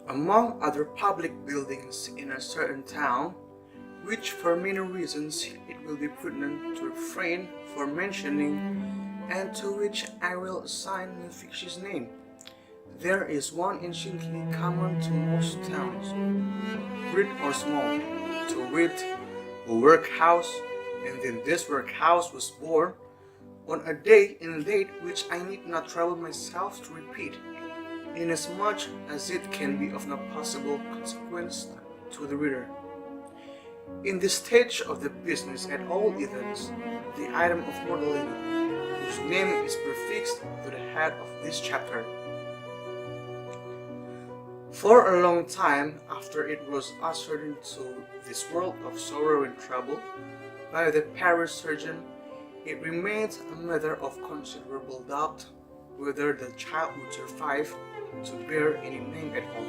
Among other public buildings in a certain town, which for many reasons it will be prudent to refrain from mentioning, and to which I will assign no fictitious name, there is one anciently common to most towns, great or small, to wit, a workhouse, and in this workhouse was born, on a day and date which I need not trouble myself to repeat, inasmuch as it can be of no possible consequence to the reader. In this stage of the business, at all events, the item of mortality, whose name is prefixed to the head of this chapter. For a long time after it was ushered into this world of sorrow and trouble by the parish surgeon, it remained a matter of considerable doubt whether the child would survive to bear any name at all,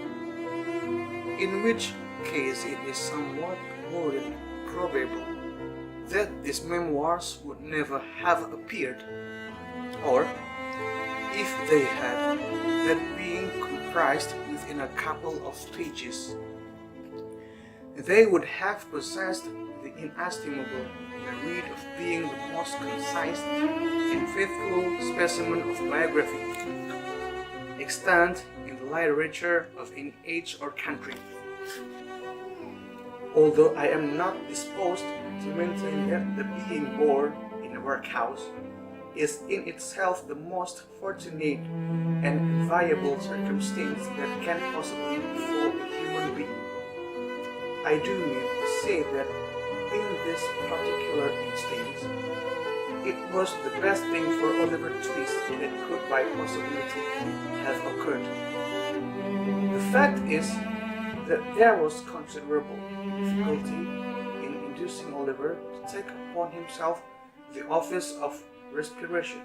in which case it is somewhat more than probable that these memoirs would never have appeared, or, if they had, that being comprised within a couple of pages, they would have possessed the inestimable merit of being the most concise and faithful specimen of biography extant in the literature of any age or country. Although I am not disposed to maintain that the being born in a workhouse is in itself the most fortunate and enviable circumstance that can possibly befall a human being, I do mean to say that in this particular instance, it was the best thing for Oliver Twist that could by possibility have occurred. The fact is that there was considerable difficulty in inducing Oliver to take upon himself the office of respiration.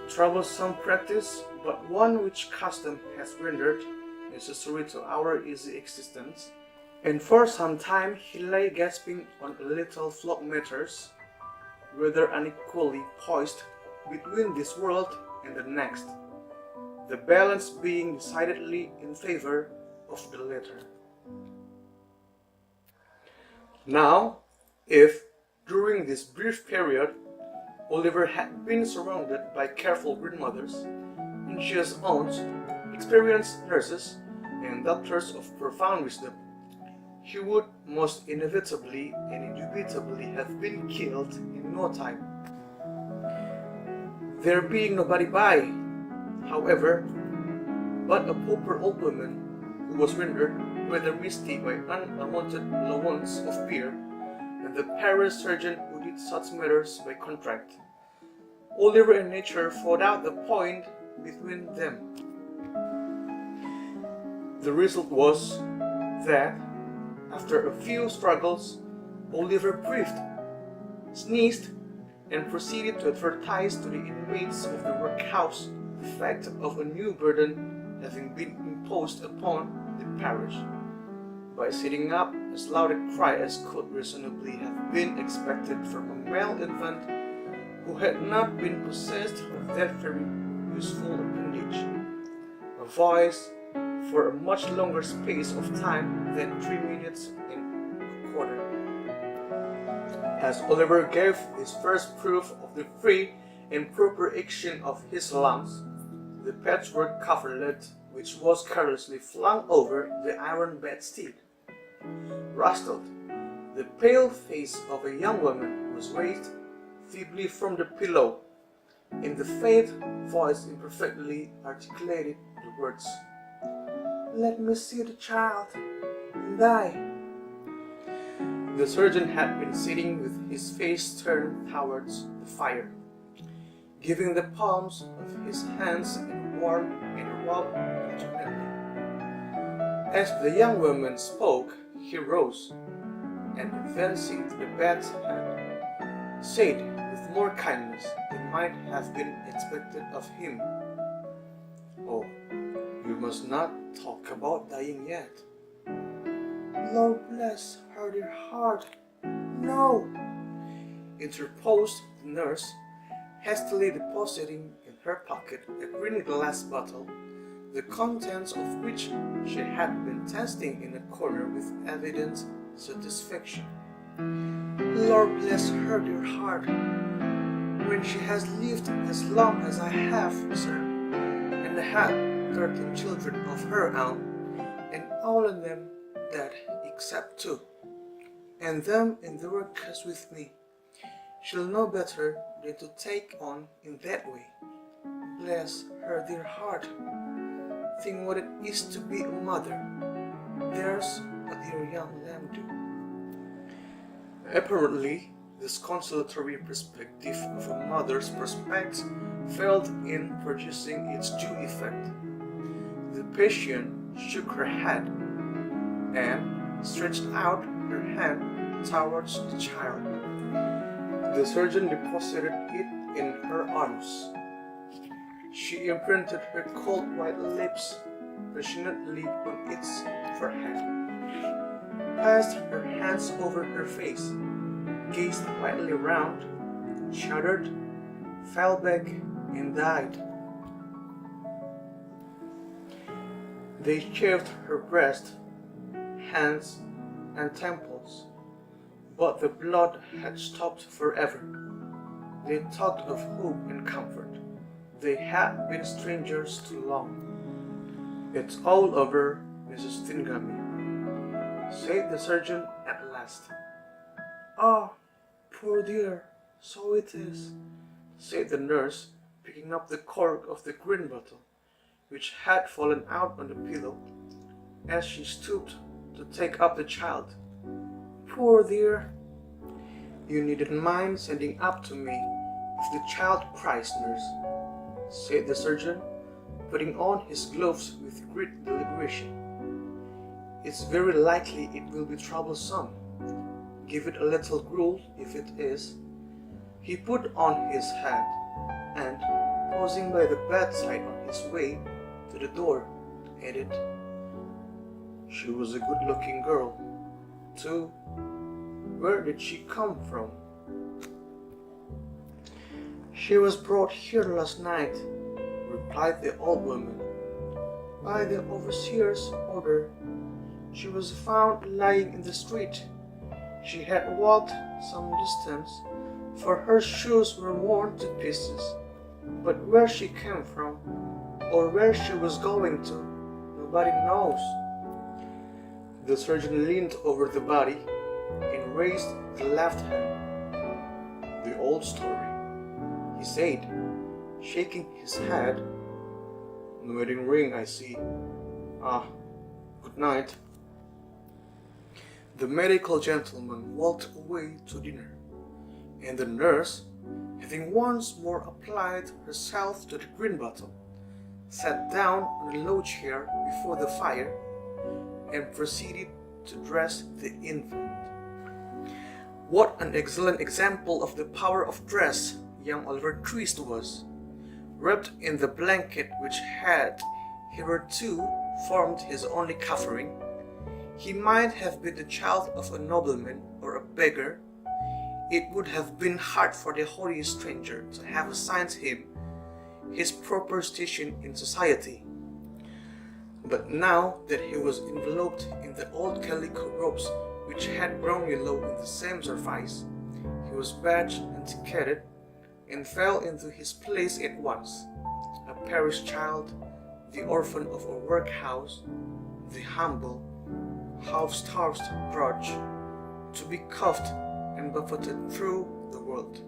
Troublesome practice, but one which custom has rendered necessary to our easy existence, and for some time he lay gasping on a little flog matters, rather unequally poised between this world and the next, the balance being decidedly in favor of the latter. Now, if, during this brief period, Oliver had been surrounded by careful grandmothers, anxious aunts, experienced nurses, and doctors of profound wisdom, he would most inevitably and indubitably have been killed in no time. There being nobody by, however, but a pauper old woman who was rendered rather misty by unamorted allowance of beer, and the parish surgeon who did such matters by contract, Oliver and nature fought out the point between them. The result was that, after a few struggles, Oliver breathed, sneezed, and proceeded to advertise to the inmates of the workhouse the fact of a new burden having been imposed upon the parish, by setting up as loud a cry as could reasonably have been expected from a male infant who had not been possessed of that very useful appendage, a voice for a much longer space of time than 3 minutes and a quarter. As Oliver gave his first proof of the free and proper action of his lungs, the patchwork coverlet which was carelessly flung over the iron bedstead rustled. The pale face of a young woman was raised feebly from the pillow, and the faint voice imperfectly articulated the words, "Let me see the child, and I." The surgeon had been sitting with his face turned towards the fire, giving the palms of his hands a warm and rub alternately. As the young woman spoke, he rose, and advancing to the bedside, said with more kindness than might have been expected of him, "Oh, you must not talk about dying yet." "Lord bless her dear heart, no!" interposed the nurse, hastily depositing in her pocket a green glass bottle, the contents of which she had been testing in a corner with evident satisfaction. Lord bless her dear heart, when she has lived as long as I have, sir, and had 13 children of her own, and all of them dead except 2, and them in the workhouse with me, she'll know better than to take on in that way. Bless her dear heart. Think what it is to be a mother. There's what your young lamb do. Apparently, this consolatory perspective of a mother's prospects failed in producing its due effect. The patient shook her head and stretched out her hand towards the child. The surgeon deposited it in her arms. She imprinted her cold white lips passionately on its forehead, passed her hands over her face, gazed widely round, shuddered, fell back, and died. They chafed her breast, hands, and temples, but the blood had stopped forever. They talked of hope and comfort. They had been strangers too long. It's all over, Mrs. Stingamy, said the surgeon at last. Ah, poor dear, so it is, said the nurse, picking up the cork of the green bottle, which had fallen out on the pillow, as she stooped to take up the child. Poor dear. You needn't mind sending up to me if the child cries, nurse, said the surgeon, putting on his gloves with great deliberation. It's very likely it will be troublesome. Give it a little gruel if it is. He put on his hat and, pausing by the bedside on his way to the door, added, She was a good-looking girl, too. Where did she come from? She was brought here last night, replied the old woman, by the overseer's order. She was found lying in the street. She had walked some distance, for her shoes were worn to pieces, but where she came from, or where she was going to, nobody knows. The surgeon leaned over the body and raised the left hand. The old story, he said, shaking his head. The wedding ring, I see. Ah, good night. The medical gentleman walked away to dinner, and the nurse, having once more applied herself to the green bottle, sat down on a low chair before the fire and proceeded to dress the infant. What an excellent example of the power of dress young Oliver Twist was! Wrapped in the blanket which had hitherto formed his only covering, he might have been the child of a nobleman or a beggar. It would have been hard for the holy stranger to have assigned him his proper station in society. But now that he was enveloped in the old calico robes which had grown yellow in the same service, he was badged and ticketed, and fell into his place at once, a parish child, the orphan of a workhouse, the humble, half-starved drudge, to be cuffed and buffeted through the world,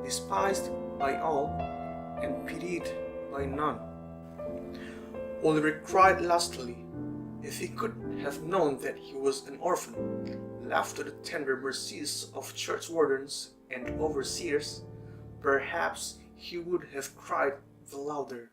despised by all and pitied by none. Ulrich cried lustily. If he could have known that he was an orphan, left to the tender mercies of church wardens and overseers, perhaps he would have cried the louder.